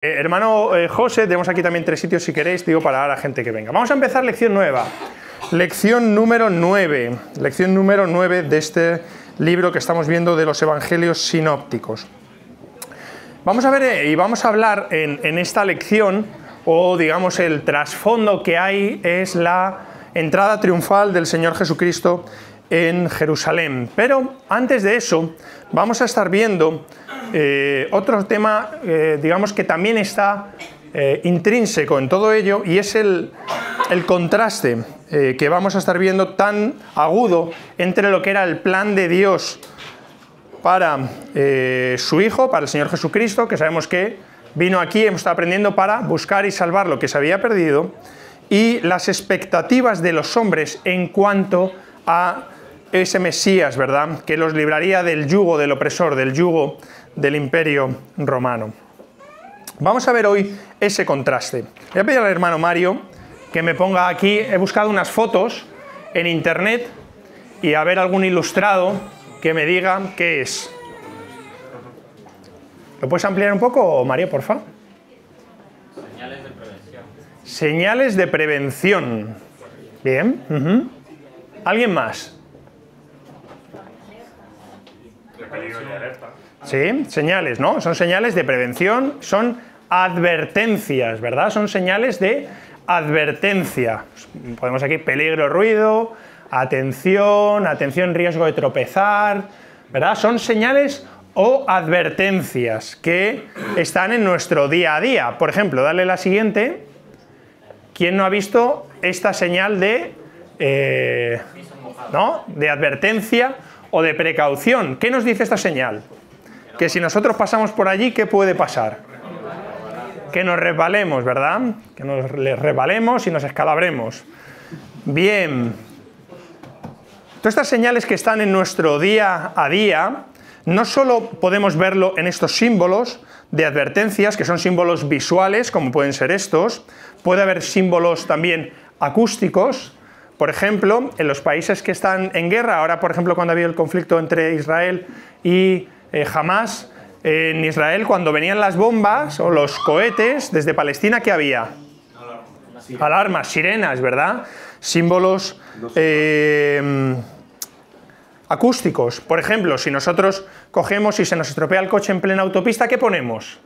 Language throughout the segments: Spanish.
Hermano José, tenemos aquí también 3 sitios si queréis, digo, para la gente que venga. Vamos a empezar lección nueva. Lección número 9. Lección número 9 de este libro que estamos viendo de los evangelios sinópticos. Vamos a ver y vamos a hablar en esta lección, o digamos el trasfondo que hay es la entrada triunfal del Señor Jesucristo en Jerusalén. Pero antes de eso, vamos a estar viendo otro tema, digamos que también está intrínseco en todo ello, y es el contraste que vamos a estar viendo tan agudo entre lo que era el plan de Dios para su Hijo, para el Señor Jesucristo, que sabemos que vino aquí, hemos estado aprendiendo para buscar y salvar lo que se había perdido, y las expectativas de los hombres en cuanto a ese Mesías, ¿verdad?, que los libraría del yugo del opresor, del yugo del Imperio Romano. Vamos a ver hoy ese contraste. Voy a pedir al hermano Mario que me ponga aquí, he buscado unas fotos en internet y a ver algún ilustrado que me diga qué es. ¿Lo puedes ampliar un poco, Mario, por favor? Señales de prevención. Señales de prevención. Bien. ¿Alguien más? De peligro y alerta. Sí, señales, ¿no? Son señales de prevención, son advertencias, ¿verdad? Son señales de advertencia. Podemos aquí peligro, ruido, atención, riesgo de tropezar, ¿verdad? Son señales o advertencias que están en nuestro día a día. Por ejemplo, dale la siguiente. ¿Quién no ha visto esta señal de, ¿no?, de advertencia o de precaución? ¿Qué nos dice esta señal? Que si nosotros pasamos por allí, ¿qué puede pasar? Que nos resbalemos, ¿verdad? Que nos resbalemos y nos escalabremos. Bien. Todas estas señales que están en nuestro día a día, no solo podemos verlo en estos símbolos de advertencias, que son símbolos visuales, como pueden ser estos, puede haber símbolos también acústicos. Por ejemplo, en los países que están en guerra, ahora por ejemplo cuando ha habido el conflicto entre Israel y Hamás, en Israel cuando venían las bombas o los cohetes desde Palestina, ¿qué había? Alarmas, sirenas, ¿verdad? Símbolos acústicos. Por ejemplo, si nosotros cogemos y se nos estropea el coche en plena autopista, ¿qué ponemos?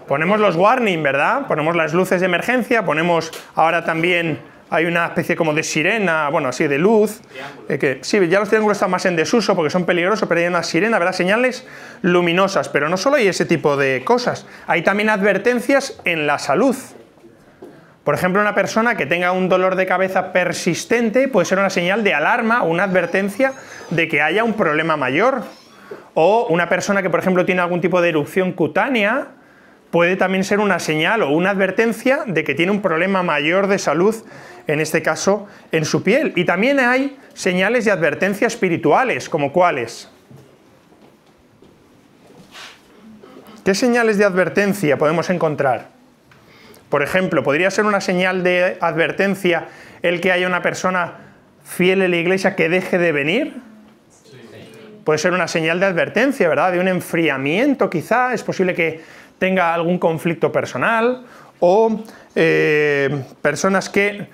Ponemos los warning, ¿verdad? Ponemos las luces de emergencia, ponemos ahora también... Hay una especie como de sirena, bueno, así de luz, que sí, ya los triángulos están más en desuso porque son peligrosos, pero hay una sirena, ¿verdad? Señales luminosas, pero no solo hay ese tipo de cosas, hay también advertencias en la salud. Por ejemplo, una persona que tenga un dolor de cabeza persistente puede ser una señal de alarma o una advertencia de que haya un problema mayor. O una persona que, por ejemplo, tiene algún tipo de erupción cutánea, puede también ser una señal o una advertencia de que tiene un problema mayor de salud, en este caso, en su piel. Y también hay señales de advertencia espirituales, ¿como cuáles? ¿Qué señales de advertencia podemos encontrar? Por ejemplo, ¿podría ser una señal de advertencia el que haya una persona fiel en la iglesia que deje de venir? Puede ser una señal de advertencia, ¿verdad? De un enfriamiento quizá, es posible que tenga algún conflicto personal, o personas que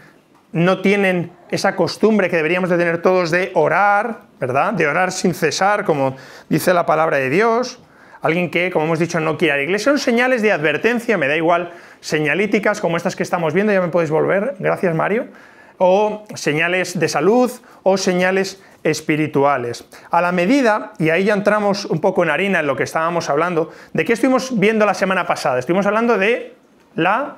no tienen esa costumbre que deberíamos de tener todos de orar, ¿verdad? De orar sin cesar, como dice la palabra de Dios. Alguien que, como hemos dicho, no quiere ir a la iglesia. Son señales de advertencia, me da igual, señalíticas como estas que estamos viendo, ya me podéis volver, gracias Mario, o señales de salud, o señales espirituales. A la medida, y ahí ya entramos un poco en harina en lo que estábamos hablando, ¿de qué estuvimos viendo la semana pasada? Estuvimos hablando de la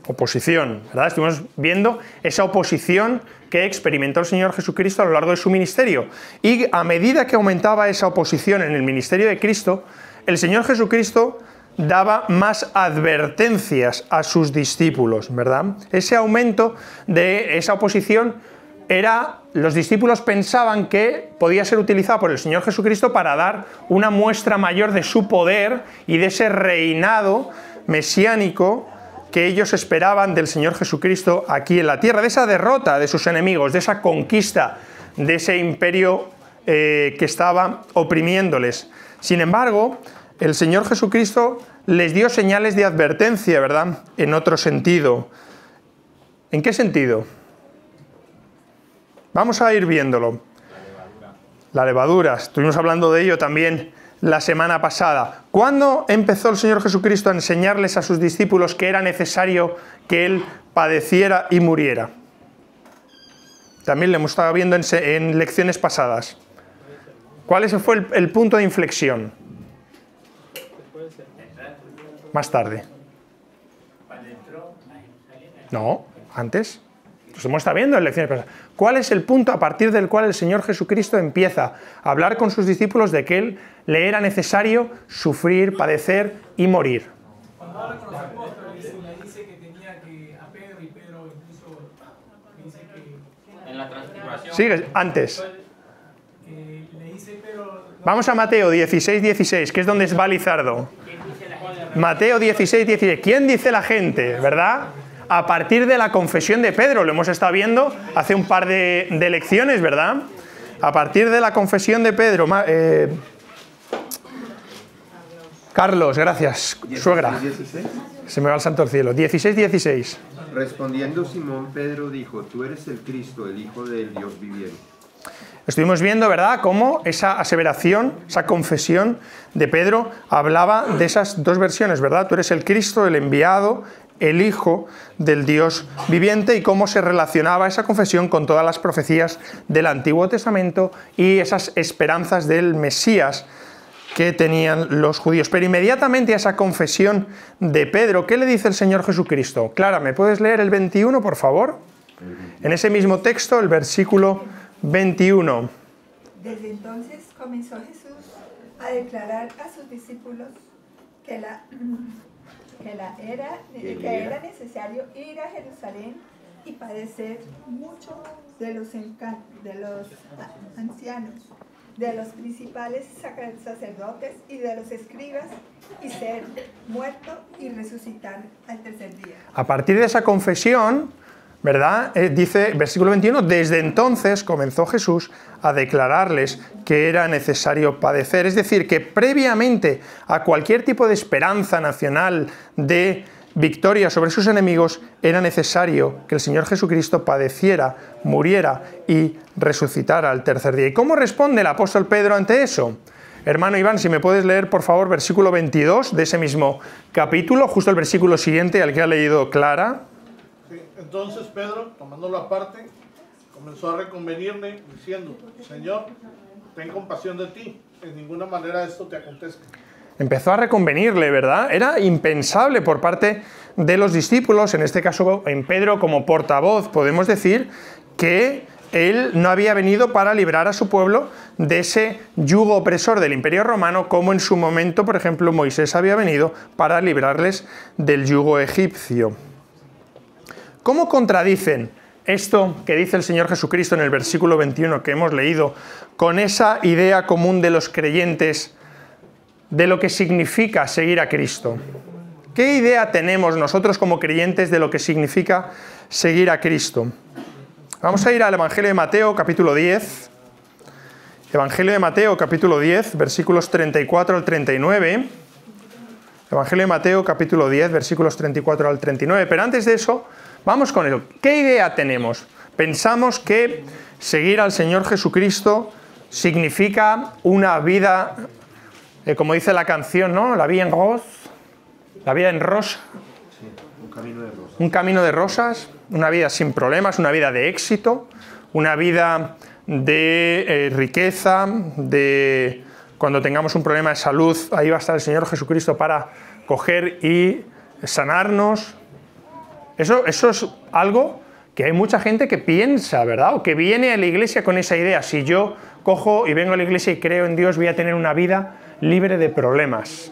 oposición, ¿verdad? Estuvimos viendo esa oposición que experimentó el Señor Jesucristo a lo largo de su ministerio. Y a medida que aumentaba esa oposición en el ministerio de Cristo, el Señor Jesucristo daba más advertencias a sus discípulos, ¿verdad? Ese aumento de esa oposición los discípulos pensaban que podía ser utilizado por el Señor Jesucristo para dar una muestra mayor de su poder y de ese reinado mesiánico que ellos esperaban del Señor Jesucristo aquí en la tierra, de esa derrota de sus enemigos, de esa conquista de ese imperio que estaba oprimiéndoles. Sin embargo, el Señor Jesucristo les dio señales de advertencia, ¿verdad? En otro sentido. ¿En qué sentido? Vamos a ir viéndolo. La levadura. Estuvimos hablando de ello también la semana pasada. ¿Cuándo empezó el Señor Jesucristo a enseñarles a sus discípulos que era necesario que Él padeciera y muriera? También lo hemos estado viendo en lecciones pasadas. ¿Cuál fue el punto de inflexión? Más tarde. No, antes. Los hemos estado viendo en lecciones pasadas. ¿Cuál es el punto a partir del cual el Señor Jesucristo empieza a hablar con sus discípulos de que Él le era necesario sufrir, padecer y morir? Cuando habla con los apóstoles, le dice que tenía que a Pedro, y Pedro incluso dice que... En la transfiguración. Sigue, antes. le dice Pedro... Vamos a Mateo 16, 16, que es donde va Lizardo. Mateo 16, 16. ¿Quién dice la gente, verdad? A partir de la confesión de Pedro, lo hemos estado viendo hace un par de lecciones, ¿verdad? A partir de la confesión de Pedro. Carlos, gracias, 16, suegra. 16. Se me va el santo al cielo. 16, 16. Respondiendo Simón, Pedro dijo, tú eres el Cristo, el Hijo del Dios viviente. Estuvimos viendo, ¿verdad?, cómo esa aseveración, esa confesión de Pedro hablaba de esas dos versiones, ¿verdad? Tú eres el Cristo, el enviado, el Hijo del Dios viviente, y cómo se relacionaba esa confesión con todas las profecías del Antiguo Testamento y esas esperanzas del Mesías que tenían los judíos. Pero inmediatamente a esa confesión de Pedro, ¿qué le dice el Señor Jesucristo? Clara, ¿me puedes leer el 21, por favor? En ese mismo texto, el versículo 21. Desde entonces comenzó Jesús a declarar a sus discípulos que era necesario ir a Jerusalén y padecer mucho de los ancianos, de los principales sacerdotes y de los escribas, y ser muerto y resucitar al tercer día. A partir de esa confesión, ¿verdad? Dice, versículo 21, desde entonces comenzó Jesús a declararles que era necesario padecer. Es decir, que previamente a cualquier tipo de esperanza nacional de victoria sobre sus enemigos, era necesario que el Señor Jesucristo padeciera, muriera y resucitara al tercer día. ¿Y cómo responde el apóstol Pedro ante eso? Hermano Iván, si me puedes leer, por favor, versículo 22 de ese mismo capítulo, justo el versículo siguiente al que ha leído Clara. Sí, entonces Pedro, tomándolo aparte, comenzó a reconvenirle, diciendo, Señor, ten compasión de ti, en ninguna manera esto te acontezca. Empezó a reconvenirle, ¿verdad? Era impensable por parte de los discípulos, en este caso en Pedro como portavoz, podemos decir que él no había venido para librar a su pueblo de ese yugo opresor del Imperio Romano, como en su momento, por ejemplo, Moisés había venido para librarles del yugo egipcio. ¿Cómo contradicen esto que dice el Señor Jesucristo en el versículo 21 que hemos leído con esa idea común de los creyentes de lo que significa seguir a Cristo? ¿Qué idea tenemos nosotros como creyentes de lo que significa seguir a Cristo? Vamos a ir al Evangelio de Mateo, capítulo 10. Evangelio de Mateo, capítulo 10, versículos 34 al 39. Evangelio de Mateo, capítulo 10, versículos 34 al 39. Pero antes de eso, vamos con eso. ¿Qué idea tenemos? Pensamos que seguir al Señor Jesucristo significa una vida, como dice la canción, ¿no? La vida en rose, la vida en rosa. Sí, un camino de rosas. Un camino de rosas, una vida sin problemas, una vida de éxito, una vida de riqueza, de cuando tengamos un problema de salud, ahí va a estar el Señor Jesucristo para coger y sanarnos. Eso es algo que hay mucha gente que piensa, ¿verdad? O que viene a la iglesia con esa idea. Si yo cojo y vengo a la iglesia y creo en Dios, voy a tener una vida libre de problemas.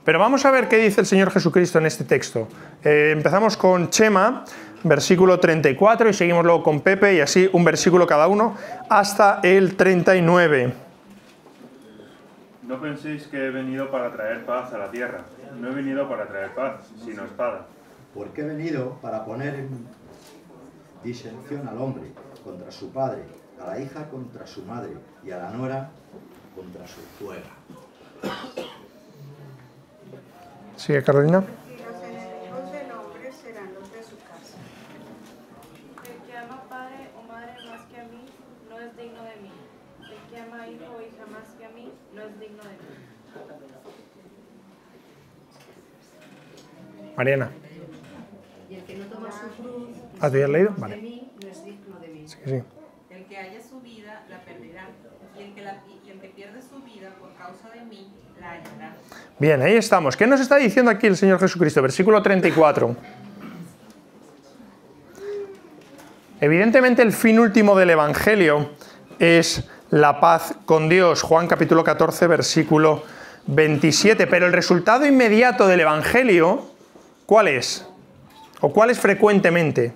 Pero vamos a ver qué dice el Señor Jesucristo en este texto. Empezamos con Chema, versículo 34, y seguimos luego con Pepe, y así un versículo cada uno, hasta el 39. No penséis que he venido para traer paz a la tierra. No he venido para traer paz, sino espada. Porque he venido para poner en disensión al hombre contra su padre, a la hija contra su madre y a la nuera contra su suegra. Sigue, Carolina. Y los enemigos del hombre serán los de su casa. El que ama padre o madre más que a mí, no es digno de mí. El que ama hijo o hija más que a mí, no es digno de mí. Mariana. Y el que no toma su cruz, ¿Has leído? de Vale. mí, no es digno de mí. Sí, sí. El que haya su vida, la perderá. Y el que pierde su vida por causa de mí, la hallará. Bien, ahí estamos. ¿Qué nos está diciendo aquí el Señor Jesucristo? Versículo 34. Evidentemente el fin último del Evangelio es la paz con Dios. Juan capítulo 14, versículo 27. Pero el resultado inmediato del Evangelio, ¿cuál es? ¿O cuál es frecuentemente?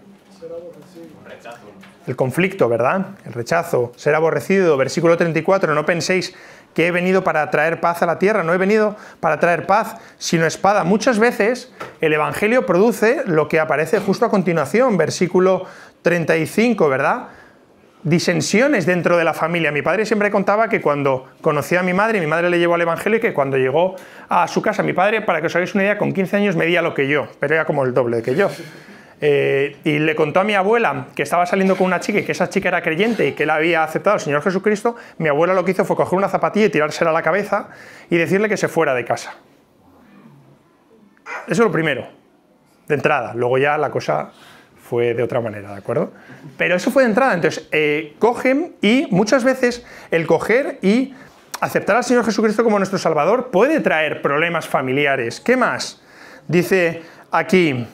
El conflicto, ¿verdad? El rechazo, ser aborrecido. Versículo 34, no penséis que he venido para traer paz a la tierra. No he venido para traer paz, sino espada. Muchas veces el Evangelio produce lo que aparece justo a continuación, versículo 35, ¿verdad? Disensiones dentro de la familia. Mi padre siempre contaba que cuando conoció a mi madre le llevó al Evangelio y que cuando llegó a su casa, mi padre, para que os hagáis una idea, con 15 años medía lo que yo, pero era como el doble que yo. Y le contó a mi abuela que estaba saliendo con una chica y que esa chica era creyente y que él había aceptado al Señor Jesucristo. Mi abuela lo que hizo fue coger una zapatilla y tirársela a la cabeza y decirle que se fuera de casa. Eso es lo primero, de entrada. Luego ya la cosa fue de otra manera, ¿de acuerdo? Pero eso fue de entrada. Entonces, cogen y muchas veces el coger y aceptar al Señor Jesucristo como nuestro Salvador puede traer problemas familiares. ¿Qué más? Dice aquí,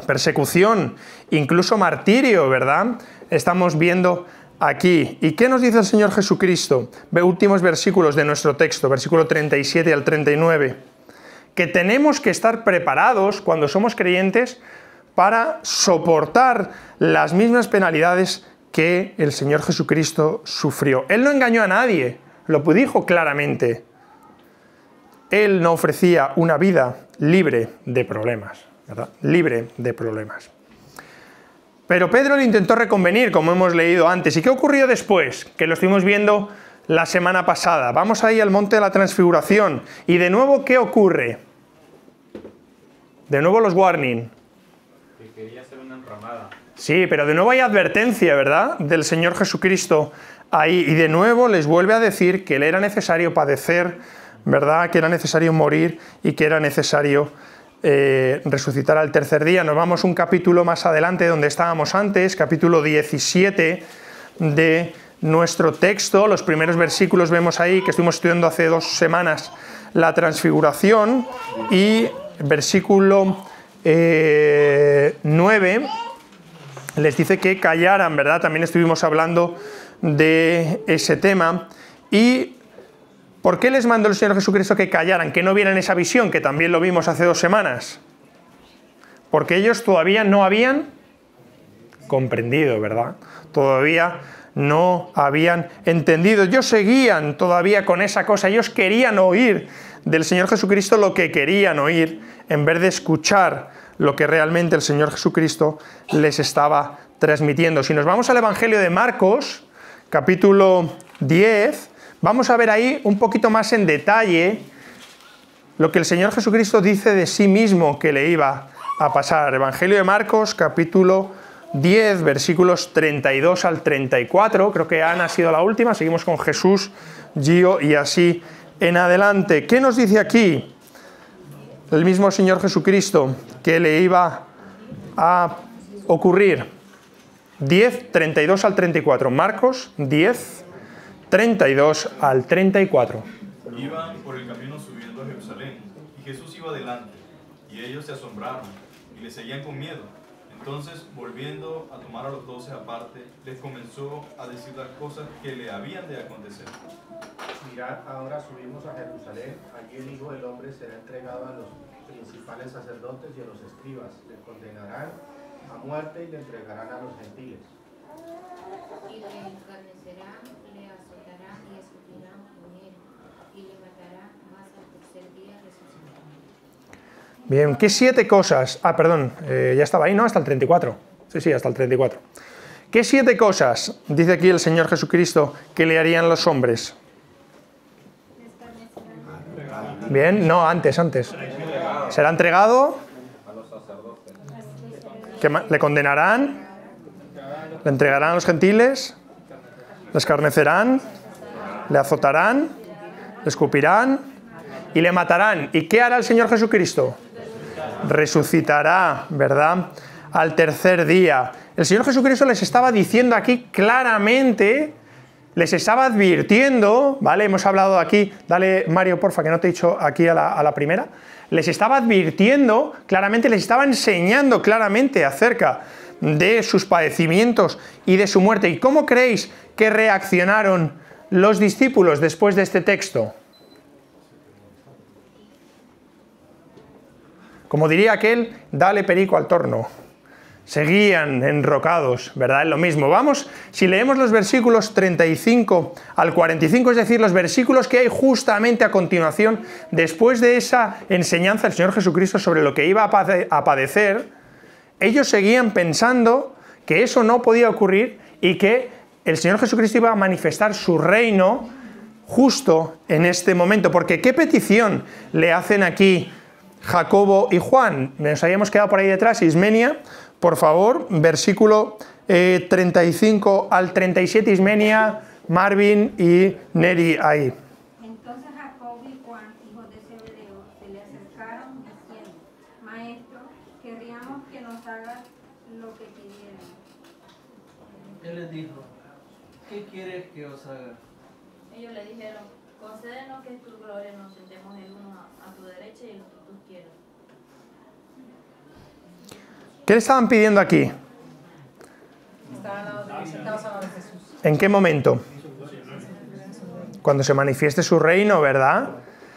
persecución, incluso martirio, ¿verdad? Estamos viendo aquí. ¿Y qué nos dice el Señor Jesucristo? Ve últimos versículos de nuestro texto, versículo 37 al 39. Que tenemos que estar preparados cuando somos creyentes para soportar las mismas penalidades que el Señor Jesucristo sufrió. Él no engañó a nadie, lo dijo claramente. Él no ofrecía una vida libre de problemas, ¿verdad? Libre de problemas. Pero Pedro le intentó reconvenir, como hemos leído antes. ¿Y qué ocurrió después? Que lo estuvimos viendo la semana pasada. Vamos ahí al monte de la Transfiguración. Y de nuevo, ¿qué ocurre? De nuevo los warning. Que quería hacer una enramada. Sí, pero de nuevo hay advertencia, ¿verdad? Del Señor Jesucristo ahí. Y de nuevo les vuelve a decir que le era necesario padecer, ¿verdad? Que era necesario morir y que era necesario resucitar al tercer día. Nos vamos un capítulo más adelante donde estábamos antes, capítulo 17 de nuestro texto. Los primeros versículos vemos ahí que estuvimos estudiando hace 2 semanas la Transfiguración y versículo 9 les dice que callaran, ¿verdad? También estuvimos hablando de ese tema. ¿Y por qué les mandó el Señor Jesucristo que callaran, que no vieran esa visión, que también lo vimos hace 2 semanas? Porque ellos todavía no habían comprendido, ¿verdad? Todavía no habían entendido. Ellos seguían todavía con esa cosa. Ellos querían oír del Señor Jesucristo lo que querían oír, en vez de escuchar lo que realmente el Señor Jesucristo les estaba transmitiendo. Si nos vamos al Evangelio de Marcos, capítulo 10, vamos a ver ahí un poquito más en detalle lo que el Señor Jesucristo dice de sí mismo que le iba a pasar. Evangelio de Marcos, capítulo 10, versículos 32 al 34. Creo que Ana ha sido la última. Seguimos con Jesús, Gio y así en adelante. ¿Qué nos dice aquí el mismo Señor Jesucristo que le iba a ocurrir? 10, 32 al 34. Marcos 10, 32 al 34. Iban por el camino subiendo a Jerusalén, y Jesús iba adelante, y ellos se asombraron, y le seguían con miedo. Entonces, volviendo a tomar a los 12 aparte, les comenzó a decir las cosas que le habían de acontecer. Mirad, ahora subimos a Jerusalén, allí el Hijo del Hombre será entregado a los principales sacerdotes y a los escribas, le condenarán a muerte y le entregarán a los gentiles. Y le encarnecerán, le azotarán y escupirán en él, y le matarán, mas al tercer día resucitará. Bien, ¿qué 7 cosas? Ah, perdón, ya estaba ahí, ¿no? Hasta el 34. Sí, hasta el 34. ¿Qué 7 cosas dice aquí el Señor Jesucristo que le harían los hombres? Bien, no, antes. Será entregado, le condenarán, le entregarán a los gentiles, le escarnecerán, le azotarán, le escupirán y le matarán. ¿Y qué hará el Señor Jesucristo? Resucitará, ¿verdad? Al tercer día. El Señor Jesucristo les estaba diciendo aquí claramente, les estaba advirtiendo, ¿vale? Hemos hablado aquí, dale Mario, porfa, que no te he dicho aquí a la primera. Les estaba advirtiendo claramente, les estaba enseñando claramente acerca de sus padecimientos y de su muerte. ¿Y cómo creéis que reaccionaron los discípulos después de este texto? Como diría aquel, dale perico al torno. Seguían enrocados, ¿verdad? Es lo mismo. Vamos, si leemos los versículos 35 al 45, es decir, los versículos que hay justamente a continuación, después de esa enseñanza del Señor Jesucristo sobre lo que iba a padecer, ellos seguían pensando que eso no podía ocurrir y que el Señor Jesucristo iba a manifestar su reino justo en este momento. Porque ¿qué petición le hacen aquí Jacobo y Juan? Nos habíamos quedado por ahí detrás, Ismenia. Por favor, versículo 35 al 37, Ismenia, Marvin y Neri ahí. Entonces Jacobo y Juan, hijos de Zebedeo, se le acercaron diciendo: Maestro, querríamos que nos hagas lo que pidieran. Él les dijo: ¿qué quieres que os haga? Ellos le dijeron: concédenos que tu gloria nos sentemos el uno a tu derecha y el otro a tu izquierda. ¿Qué le estaban pidiendo aquí? ¿En qué momento? Cuando se manifieste su reino, ¿verdad?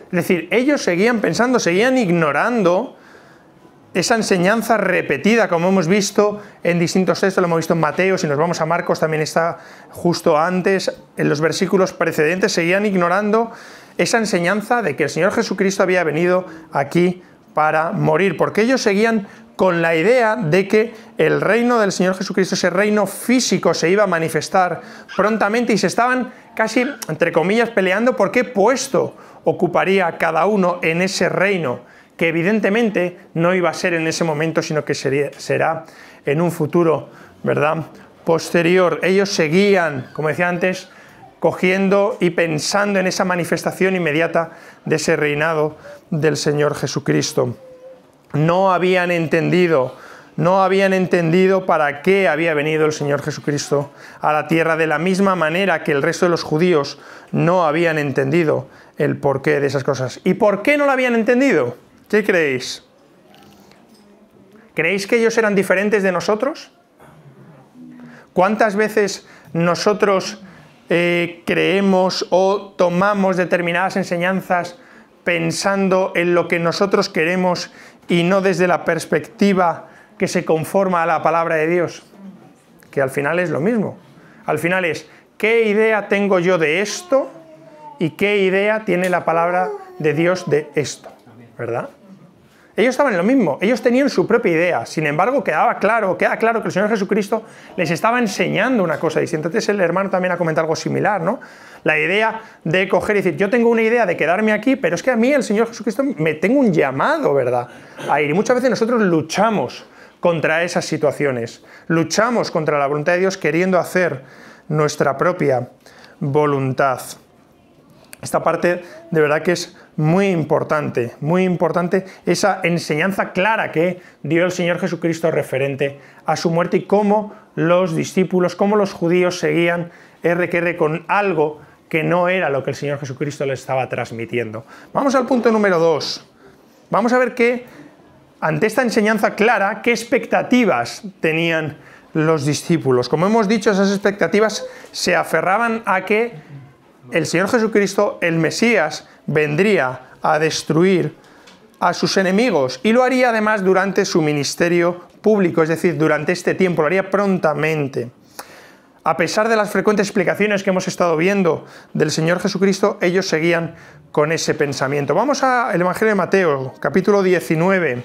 Es decir, ellos seguían pensando, seguían ignorando esa enseñanza repetida, como hemos visto en distintos textos, lo hemos visto en Mateo, si nos vamos a Marcos también está justo antes, en los versículos precedentes, seguían ignorando esa enseñanza de que el Señor Jesucristo había venido aquí para morir, porque ellos seguían con la idea de que el reino del Señor Jesucristo, ese reino físico, se iba a manifestar prontamente y se estaban casi, entre comillas, peleando por qué puesto ocuparía cada uno en ese reino, que evidentemente no iba a ser en ese momento, sino que será en un futuro, ¿verdad?, posterior. Ellos seguían, como decía antes, cogiendo y pensando en esa manifestación inmediata de ese reinado del Señor Jesucristo. No habían entendido para qué había venido el Señor Jesucristo a la tierra, de la misma manera que el resto de los judíos no habían entendido el porqué de esas cosas. ¿Y por qué no lo habían entendido? ¿Qué creéis? ¿Creéis que ellos eran diferentes de nosotros? ¿Cuántas veces nosotros creemos o tomamos determinadas enseñanzas pensando en lo que nosotros queremos y no desde la perspectiva que se conforma a la palabra de Dios? Que al final es lo mismo. Al final es, ¿qué idea tengo yo de esto? ¿Y qué idea tiene la palabra de Dios de esto? ¿Verdad? Ellos estaban en lo mismo, ellos tenían su propia idea, sin embargo queda claro que el Señor Jesucristo les estaba enseñando una cosa distinta. Entonces el hermano también ha comentado algo similar, ¿no? La idea de coger y decir, yo tengo una idea de quedarme aquí, pero es que a mí el Señor Jesucristo me tengo un llamado, ¿verdad?, a ir. Y muchas veces nosotros luchamos contra esas situaciones, luchamos contra la voluntad de Dios queriendo hacer nuestra propia voluntad. Esta parte de verdad que es muy importante esa enseñanza clara que dio el Señor Jesucristo referente a su muerte y cómo los discípulos, cómo los judíos seguían con algo que no era lo que el Señor Jesucristo les estaba transmitiendo. Vamos al punto número 2. Vamos a ver que ante esta enseñanza clara, qué expectativas tenían los discípulos. Como hemos dicho, esas expectativas se aferraban a que el Señor Jesucristo, el Mesías, vendría a destruir a sus enemigos y lo haría además durante su ministerio público, es decir, durante este tiempo, lo haría prontamente. A pesar de las frecuentes explicaciones que hemos estado viendo del Señor Jesucristo, ellos seguían con ese pensamiento. Vamos al Evangelio de Mateo, capítulo 19.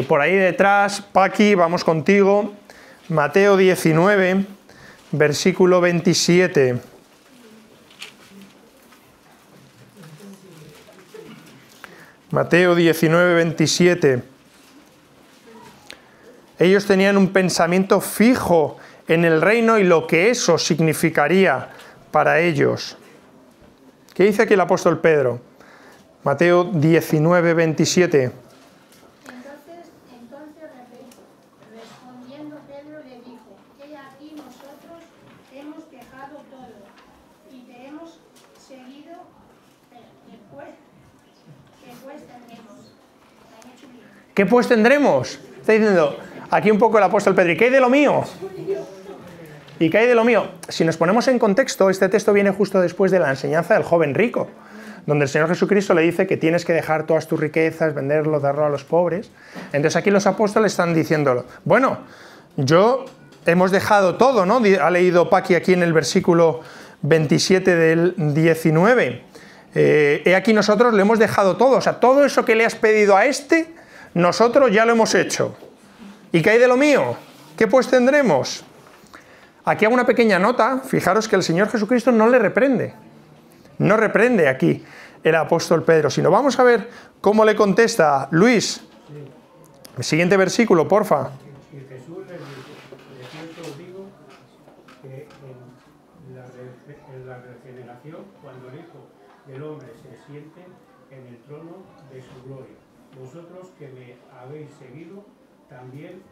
Por ahí detrás, Paqui, vamos contigo. Mateo 19, versículo 27. Mateo 19, 27. Ellos tenían un pensamiento fijo en el reino y lo que eso significaría para ellos. ¿Qué dice aquí el apóstol Pedro? Mateo 19, 27. Entonces respondiendo Pedro le dijo: he aquí nosotros hemos dejado todo y te hemos seguido, ¿qué pues tendremos? ¿Qué pues tendremos? Está diciendo aquí un poco el apóstol Pedro: ¿y qué hay de lo mío? ¿Y qué hay de lo mío? Si nos ponemos en contexto, este texto viene justo después de la enseñanza del joven rico, donde el Señor Jesucristo le dice que tienes que dejar todas tus riquezas, venderlo, darlo a los pobres. Entonces aquí los apóstoles están diciéndolo. Bueno, hemos dejado todo, ¿no? Ha leído Paqui aquí en el versículo 27 del 19. He aquí nosotros le hemos dejado todo. O sea, todo eso que le has pedido a este, nosotros ya lo hemos hecho. ¿Y qué hay de lo mío? ¿Qué pues tendremos? Aquí hago una pequeña nota. Fijaros que el Señor Jesucristo no le reprende. No reprende aquí el apóstol Pedro, sino vamos a ver cómo le contesta Luis. El siguiente versículo, porfa. Y Jesús les dijo: de cierto os digo que en la regeneración, cuando el Hijo del Hombre se siente en el trono de su gloria, vosotros que me habéis seguido, también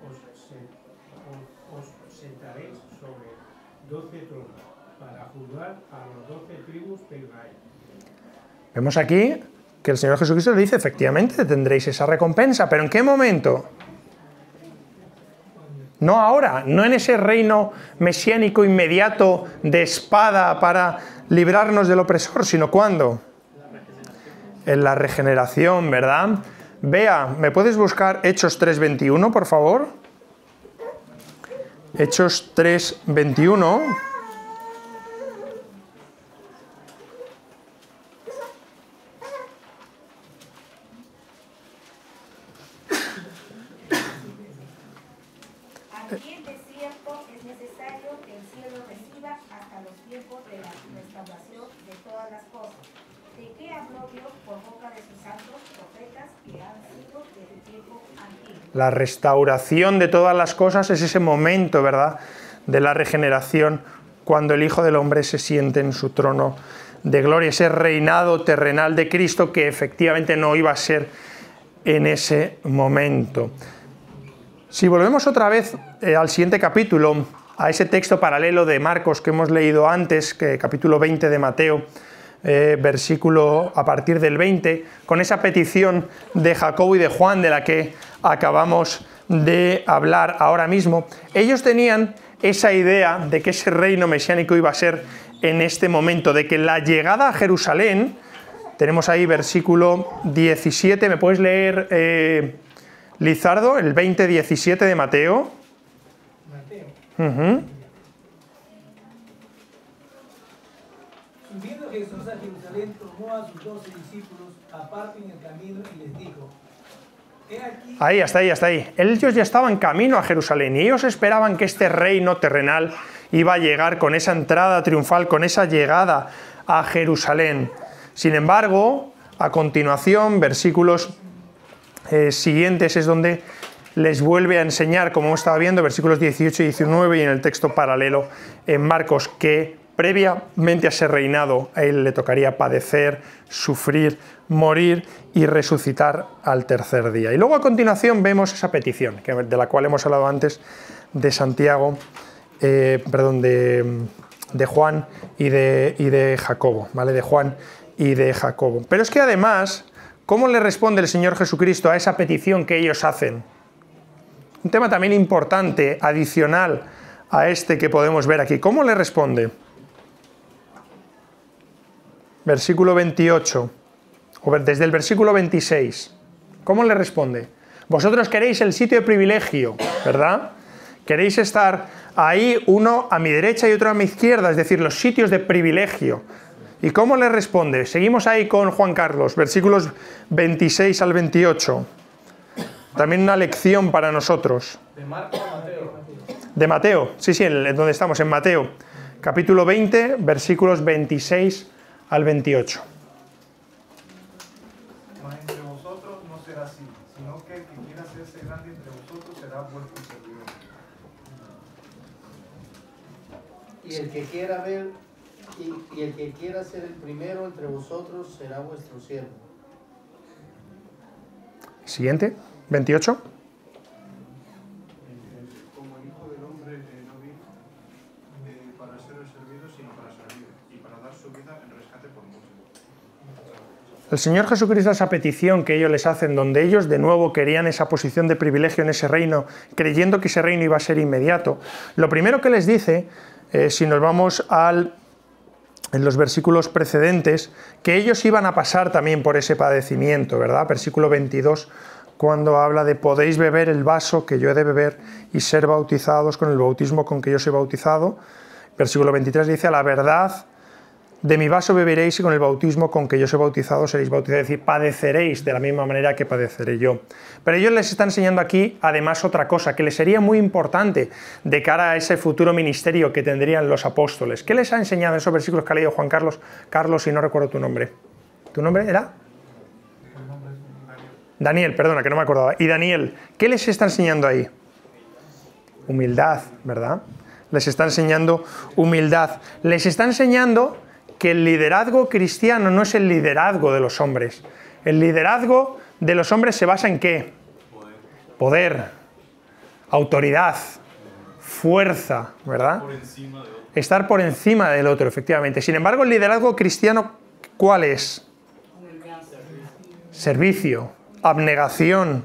os sentaréis sobre 12 tronos para juzgar a los 12 tribus de Israel. Vemos aquí que el Señor Jesucristo le dice: efectivamente tendréis esa recompensa, pero ¿en qué momento? No ahora, no en ese reino mesiánico inmediato de espada para librarnos del opresor, sino ¿cuándo? En la regeneración, ¿verdad? Vea, ¿me puedes buscar Hechos 3:21, por favor? Hechos 3:21. Aquí el desierto es necesario que el cielo reciba hasta los tiempos de la restauración de todas las cosas. ¿De qué habló Dios por boca de sus santos profetas que han sido desde tiempo antiguo? La restauración de todas las cosas es ese momento, ¿verdad?, de la regeneración, cuando el Hijo del Hombre se siente en su trono de gloria, ese reinado terrenal de Cristo que efectivamente no iba a ser en ese momento. Si volvemos otra vez al siguiente capítulo, a ese texto paralelo de Marcos que hemos leído antes, que capítulo 20 de Mateo, versículo a partir del 20, con esa petición de Jacobo y de Juan de la que acabamos de hablar ahora mismo, ellos tenían esa idea de que ese reino mesiánico iba a ser en este momento, de que la llegada a Jerusalén, tenemos ahí versículo 17, ¿me puedes leer, Lizardo, el 20-17 de Mateo? Mateo. Subiendo Jesús a Jerusalén, tomó a sus 12 discípulos aparte en el camino y les dijo: he aquí... Ahí, hasta ahí, hasta ahí. Ellos ya estaban camino a Jerusalén y ellos esperaban que este reino terrenal iba a llegar con esa entrada triunfal, con esa llegada a Jerusalén. Sin embargo, a continuación, versículos siguientes es donde les vuelve a enseñar, como hemos estado viendo, versículos 18 y 19 y en el texto paralelo en Marcos, que previamente a ese reinado a él le tocaría padecer, sufrir, morir y resucitar al tercer día. Y luego a continuación vemos esa petición, de la cual hemos hablado antes, de Santiago, de Juan y de Jacobo, ¿vale? De Juan y de Jacobo. Pero es que además, ¿cómo le responde el Señor Jesucristo a esa petición que ellos hacen? Un tema también importante, adicional a este que podemos ver aquí. ¿Cómo le responde? Versículo 28, o desde el versículo 26. ¿Cómo le responde? Vosotros queréis el sitio de privilegio, ¿verdad? Queréis estar ahí, uno a mi derecha y otro a mi izquierda, es decir, los sitios de privilegio. ¿Y cómo le responde? Seguimos ahí con Juan Carlos, versículos 26 al 28. También una lección para nosotros. De Marcos a Mateo. De Mateo, sí, donde estamos, en Mateo, capítulo 20, versículos 26 al 28. Mas entre vosotros no será así, sino que el que quiera hacerse grande entre vosotros será vuestro servidor. Y el que quiera ver, y el que quiera ser el primero entre vosotros será vuestro siervo. Siguiente, 28. Como el Hijo del Hombre no vino para ser servido, sino para servir, y para dar su vida en rescate por muchos. El Señor Jesucristo, esa petición que ellos les hacen, donde ellos de nuevo querían esa posición de privilegio en ese reino, creyendo que ese reino iba a ser inmediato, lo primero que les dice, si nos vamos en los versículos precedentes, que ellos iban a pasar también por ese padecimiento, ¿verdad? Versículo 22, cuando habla de podéis beber el vaso que yo he de beber y ser bautizados con el bautismo con que yo soy bautizado. Versículo 23 dice, a la verdad de mi vaso beberéis y con el bautismo con que yo soy bautizado seréis bautizados, es decir, padeceréis de la misma manera que padeceré yo. Pero ellos les están enseñando aquí además otra cosa que les sería muy importante de cara a ese futuro ministerio que tendrían los apóstoles. ¿Qué les ha enseñado en esos versículos que ha leído Juan Carlos? Carlos, si no recuerdo tu nombre. ¿Tu nombre era? Daniel, perdona, que no me acordaba. Y Daniel, ¿qué les está enseñando ahí? Humildad, ¿verdad? Les está enseñando humildad. Les está enseñando que el liderazgo cristiano no es el liderazgo de los hombres. El liderazgo de los hombres se basa en ¿qué? Poder, autoridad, fuerza, ¿verdad? Estar por encima del otro, efectivamente. Sin embargo, el liderazgo cristiano, ¿cuál es? Servicio, abnegación,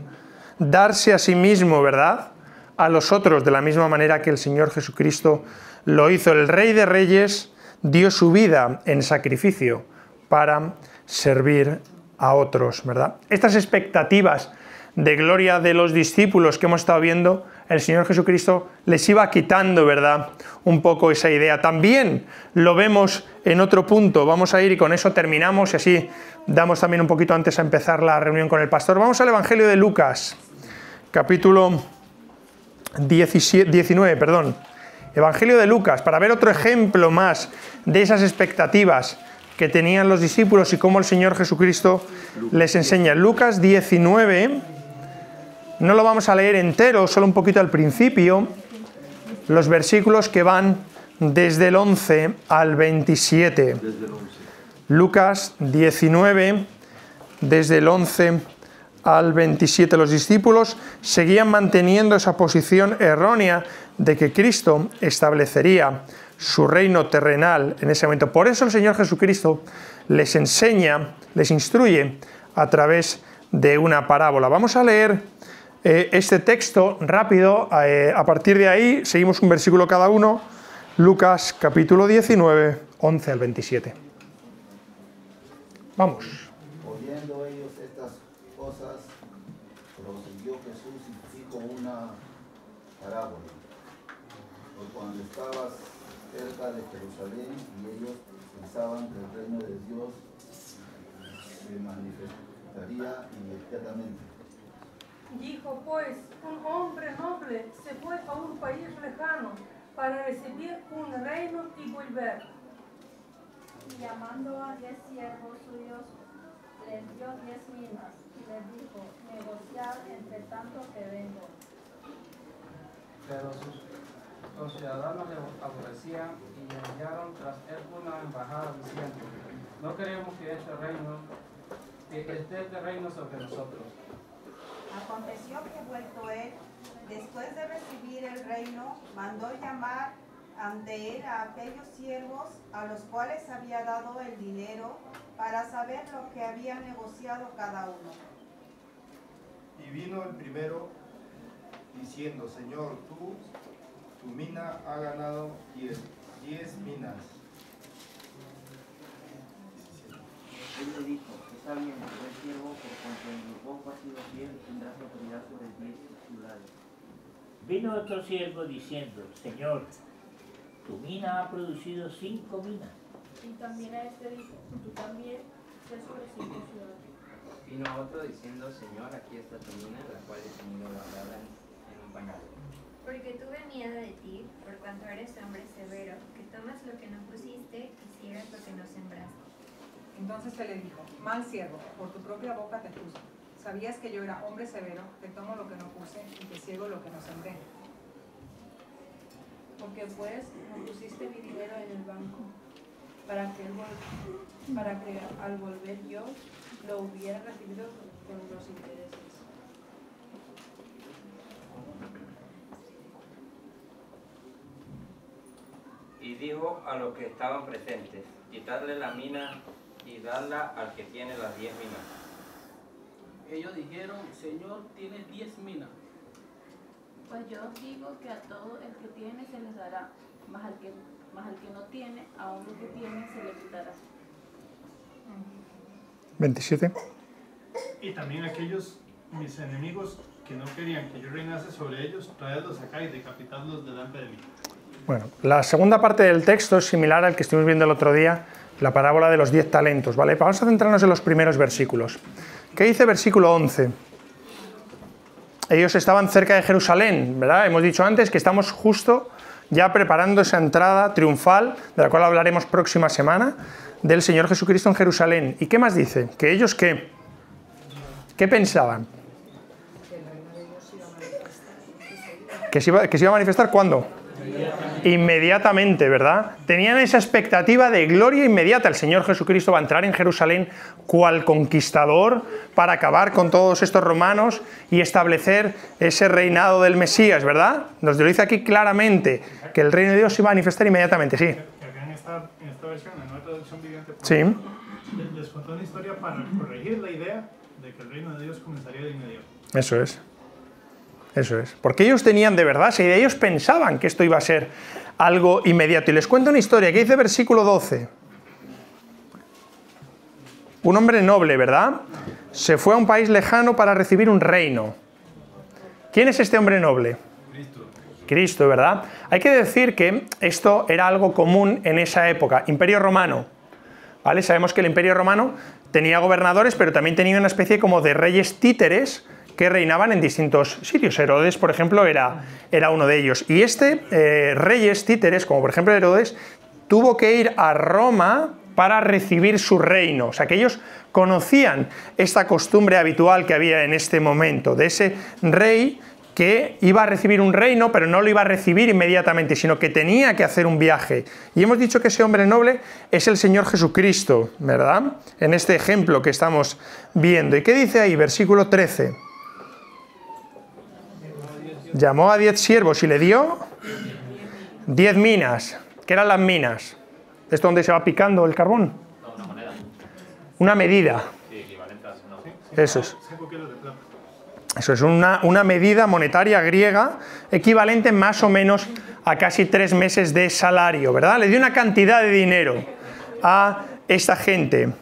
darse a sí mismo, ¿verdad? A los otros, de la misma manera que el Señor Jesucristo lo hizo. El Rey de Reyes dio su vida en sacrificio para servir a otros, ¿verdad? Estas expectativas de gloria de los discípulos que hemos estado viendo, el Señor Jesucristo les iba quitando, ¿verdad? Un poco esa idea. También lo vemos en otro punto. Vamos a ir y con eso terminamos y así damos también un poquito antes a empezar la reunión con el pastor. Vamos al Evangelio de Lucas, capítulo 19, perdón. Evangelio de Lucas, para ver otro ejemplo más de esas expectativas que tenían los discípulos y cómo el Señor Jesucristo les enseña. Lucas 19, no lo vamos a leer entero, solo un poquito al principio, los versículos que van desde el 11 al 27. Lucas 19, desde el 11 al 27. Los discípulos seguían manteniendo esa posición errónea de que Cristo establecería su reino terrenal en ese momento. Por eso el Señor Jesucristo les enseña, les instruye a través de una parábola. Vamos a leer este texto rápido. A partir de ahí seguimos un versículo cada uno. Lucas capítulo 19, 11 al 27. Vamos. Oyendo ellos estas cosas, prosiguió Jesús y dijo una parábola. Cuando estabas cerca de Jerusalén y ellos pensaban que el reino de Dios se manifestaría inmediatamente. Dijo pues, un hombre noble se fue a un país lejano para recibir un reino y volver. Y llamando a 10 siervos suyos, les dio 10 minas y les dijo, negociad entre tanto que vengo. Pero los ciudadanos le aborrecían y enviaron tras él una embajada diciendo, no queremos que este reino sobre nosotros. Aconteció que vuelto él, después de recibir el reino, mandó llamar ante él a aquellos siervos a los cuales había dado el dinero para saber lo que había negociado cada uno. Y vino el primero diciendo, Señor, tu mina ha ganado 10 minas. Él le dijo, está bien, buen siervo, por cuanto en lo poco has sido fiel, tendrás autoridad sobre 10 ciudades. Vino otro siervo diciendo, Señor, tu mina ha producido 5 minas. Y también a este dijo, tú también sé sobre 5 ciudades. Vino otro diciendo, Señor, aquí está tu mina, la cual es muy guardada en un pañal. Porque tuve miedo de ti, por cuanto eres hombre severo, que tomas lo que no pusiste y ciegas lo que no sembraste. Entonces él le dijo, mal siervo, por tu propia boca te juzgo. Sabías que yo era hombre severo, que tomo lo que no puse y que ciego lo que no sembré. Porque pues no pusiste mi dinero en el banco, para que al volver yo lo hubiera recibido con los intereses. Y dijo a los que estaban presentes, quitadle la mina y dadla al que tiene las 10 minas. Ellos dijeron, Señor, tiene 10 minas. Pues yo os digo que a todo el que tiene se les dará, mas al que no tiene, aún lo que tiene se le quitará. 27. Y también aquellos mis enemigos que no querían que yo reinase sobre ellos, traedlos acá y decapitadlos delante de mí. Bueno, la segunda parte del texto es similar al que estuvimos viendo el otro día, la parábola de los 10 talentos, ¿vale? Vamos a centrarnos en los primeros versículos. ¿Qué dice versículo 11? Ellos estaban cerca de Jerusalén, ¿verdad? Hemos dicho antes que estamos justo ya preparando esa entrada triunfal, de la cual hablaremos próxima semana, del Señor Jesucristo en Jerusalén. ¿Y qué más dice? ¿Que ellos qué? ¿Qué pensaban? ¿Que se iba a manifestar cuándo? Inmediatamente, ¿verdad? Tenían esa expectativa de gloria inmediata. El Señor Jesucristo va a entrar en Jerusalén cual conquistador para acabar con todos estos romanos y establecer ese reinado del Mesías, ¿verdad? Nos lo dice aquí claramente, que el reino de Dios se iba a manifestar inmediatamente, sí. En esta versión, en nuestra traducción viviente, Sí. les contó una historia para corregir la idea de que el reino de Dios comenzaría de inmediato. Eso es. Eso es. Porque ellos tenían de verdad esa idea, ellos pensaban que esto iba a ser algo inmediato. Y les cuento una historia que dice versículo 12. Un hombre noble, ¿verdad? Se fue a un país lejano para recibir un reino. ¿Quién es este hombre noble? Cristo, ¿verdad? Hay que decir que esto era algo común en esa época. Imperio Romano, ¿vale? Sabemos que el Imperio Romano tenía gobernadores, pero también tenía una especie como de reyes títeres que reinaban en distintos sitios. Herodes, por ejemplo, era uno de ellos. Y reyes títeres, como por ejemplo Herodes, tuvo que ir a Roma para recibir su reino. O sea, que ellos conocían esta costumbre habitual que había en este momento, de ese rey que iba a recibir un reino, pero no lo iba a recibir inmediatamente, sino que tenía que hacer un viaje. Y hemos dicho que ese hombre noble es el Señor Jesucristo, ¿verdad? En este ejemplo que estamos viendo. ¿Y qué dice ahí? Versículo 13. Llamó a 10 siervos y le dio 10 minas. ¿Qué eran las minas? ¿Es donde se va picando el carbón? No, una moneda. Una medida. Sí, equivalente a no. Eso es. 5 kilos de plata. Eso es una medida monetaria griega equivalente más o menos a casi 3 meses de salario, ¿verdad? Le dio una cantidad de dinero a esta gente.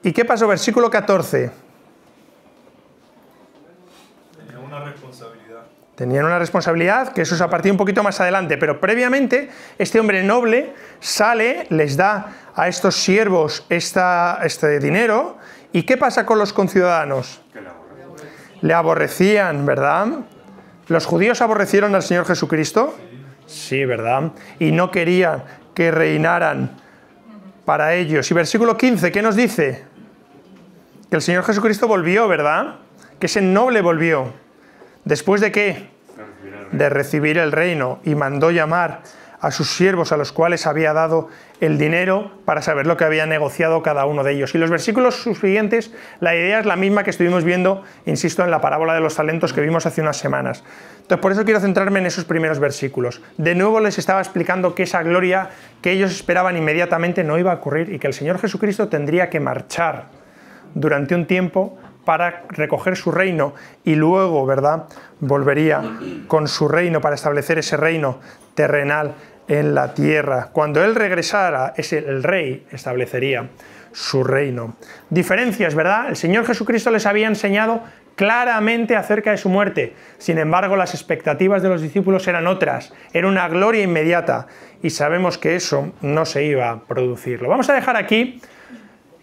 ¿Y qué pasó? Versículo 14. Tenía una responsabilidad. Tenían una responsabilidad, que eso es a partir un poquito más adelante, pero previamente este hombre noble sale, les da a estos siervos este dinero. ¿Y qué pasa con los conciudadanos? Le aborrecían, ¿verdad? ¿Los judíos aborrecieron al Señor Jesucristo? Sí, ¿verdad? Y no querían que reinaran para ellos. Y versículo 15, ¿qué nos dice? Que el Señor Jesucristo volvió, ¿verdad? Que ese noble volvió. ¿Después de qué? De recibir el reino. Y mandó llamar a sus siervos a los cuales había dado el dinero para saber lo que había negociado cada uno de ellos. Y los versículos subsiguientes, la idea es la misma que estuvimos viendo, insisto, en la parábola de los talentos que vimos hace unas semanas. Entonces, por eso quiero centrarme en esos primeros versículos. De nuevo les estaba explicando que esa gloria que ellos esperaban inmediatamente no iba a ocurrir y que el Señor Jesucristo tendría que marchar durante un tiempo para recoger su reino y luego, ¿verdad?, volvería con su reino para establecer ese reino terrenal en la tierra. Cuando Él regresara, el rey establecería su reino. Diferencias, ¿verdad? El Señor Jesucristo les había enseñado claramente acerca de su muerte. Sin embargo, las expectativas de los discípulos eran otras. Era una gloria inmediata y sabemos que eso no se iba a producir. Lo vamos a dejar aquí.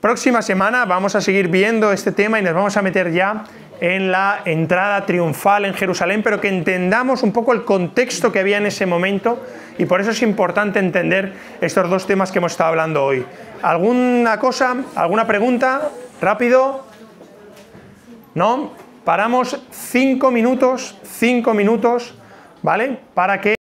Próxima semana vamos a seguir viendo este tema y nos vamos a meter ya en la entrada triunfal en Jerusalén, pero que entendamos un poco el contexto que había en ese momento, y por eso es importante entender estos dos temas que hemos estado hablando hoy. ¿Alguna cosa? ¿Alguna pregunta? ¿Rápido? ¿No? Paramos 5 minutos, ¿vale? Para que